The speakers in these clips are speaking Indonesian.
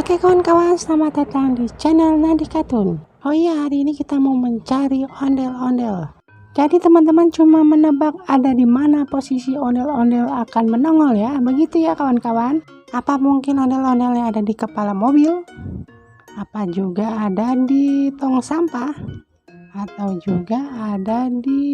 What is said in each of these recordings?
Oke kawan-kawan, selamat datang di channel Nadi Katun. Oh iya, hari ini kita mau mencari ondel-ondel. Jadi teman-teman cuma menebak ada di mana posisi ondel-ondel akan menongol ya. Begitu ya kawan-kawan. Apa mungkin ondel-ondelnya ada di kepala mobil? Apa juga ada di tong sampah? Atau juga ada di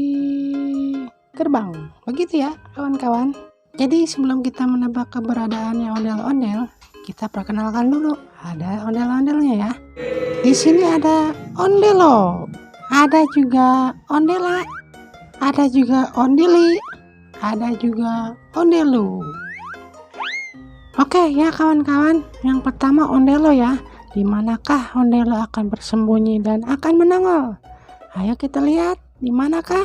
gerbang? Begitu ya kawan-kawan. Jadi sebelum kita menebak keberadaannya ondel-ondel, kita perkenalkan dulu. Ada ondel-ondelnya ya. Di sini ada ondelo, ada juga ondela, ada juga ondili, ada juga ondelu. Oke ya kawan-kawan, yang pertama ondelo ya. Di manakah ondelo akan bersembunyi dan akan menongol? Ayo kita lihat, di manakah?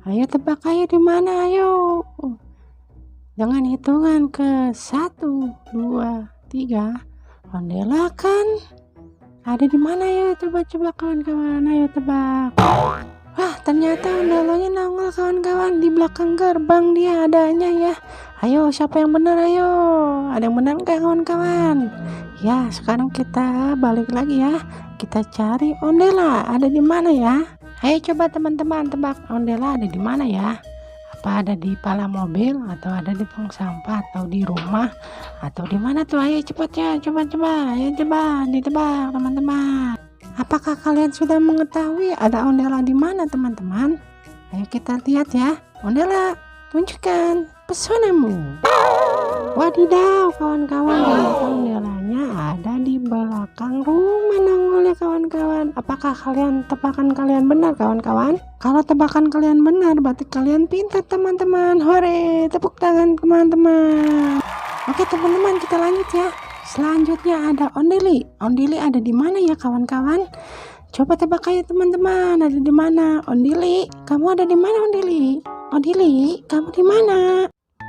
Ayo tebak, ayo di mana? Ayo. Dengan hitungan ke 1, 2, 3, ondelo akan ada di mana? Ya coba kawan-kawan, ayo tebak. Wah, ternyata ondelonya nongol kawan-kawan, di belakang gerbang dia adanya ya. Ayo, siapa yang benar? Ayo, ada yang benar nggak kawan-kawan? Ya, sekarang kita balik lagi ya. Kita cari ondela ada di mana ya. Ayo coba teman-teman tebak, ondela ada di mana ya. Apa ada di pala mobil, atau ada di tong sampah, atau di rumah, atau di mana tuh? Ayo cepat ya, coba ayo coba ditebak teman-teman. Apakah kalian sudah mengetahui ada ondela di mana teman-teman? Ayo kita lihat ya. Ondela, tunjukkan pesonamu. Wadidaw kawan-kawan, ondelanya ada di belakang rumah nongolnya kawan-kawan. Apakah tebakan kalian benar kawan-kawan? Kalau tebakan kalian benar berarti kalian pintar teman-teman. Hore, tepuk tangan teman-teman. Oke teman-teman, kita lanjut ya. Selanjutnya ada ondili. Ondili ada di mana ya kawan-kawan? Coba tebak aja teman-teman, ada di mana? Ondili, kamu ada di mana ondili? Ondili, kamu di mana?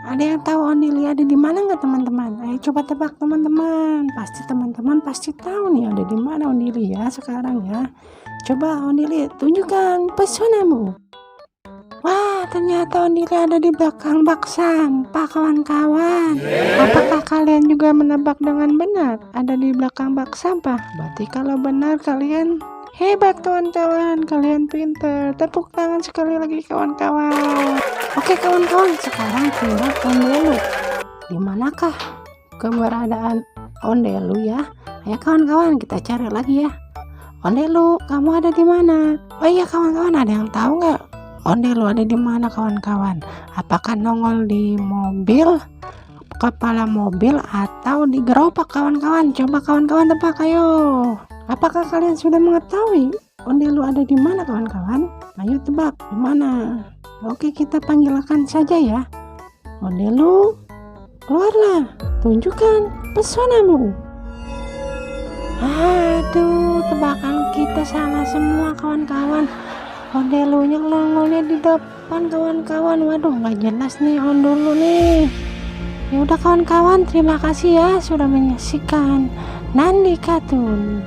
Ada yang tahu ondili ada di mana nggak teman-teman? Ayo coba tebak teman-teman. Teman-teman pasti tahu nih ada di mana ondili ya sekarang ya. Coba ondili, tunjukkan pesonamu. Wah, ternyata ondili ada di belakang bak sampah kawan-kawan. Apakah kalian juga menebak dengan benar ada di belakang bak sampah? Berarti kalau benar kalian hebat kawan-kawan, kalian pintar. Tepuk tangan sekali lagi kawan-kawan. Oke kawan-kawan, sekarang tinggal ondelu. Di manakah keberadaan ondelu ya? Ayo kawan-kawan, kita cari lagi ya. Ondelu, kamu ada di mana? Oh iya kawan-kawan, ada yang tahu nggak ondelu ada di mana kawan-kawan? Apakah nongol di mobil, kepala mobil, atau di gerobak kawan-kawan? Coba kawan-kawan tebak, ayo. Apakah kalian sudah mengetahui ondelu ada di mana kawan-kawan? Ayo tebak di mana? Oke, kita panggilkan saja ya. Ondelu, keluarlah, tunjukkan pesonamu. Aduh, tebakan kita salah semua kawan-kawan. Ondelunya nongolnya di depan kawan-kawan. Waduh, nggak jelas nih ondelu nih. Ya udah kawan-kawan, terima kasih ya sudah menyaksikan Nandi Katun.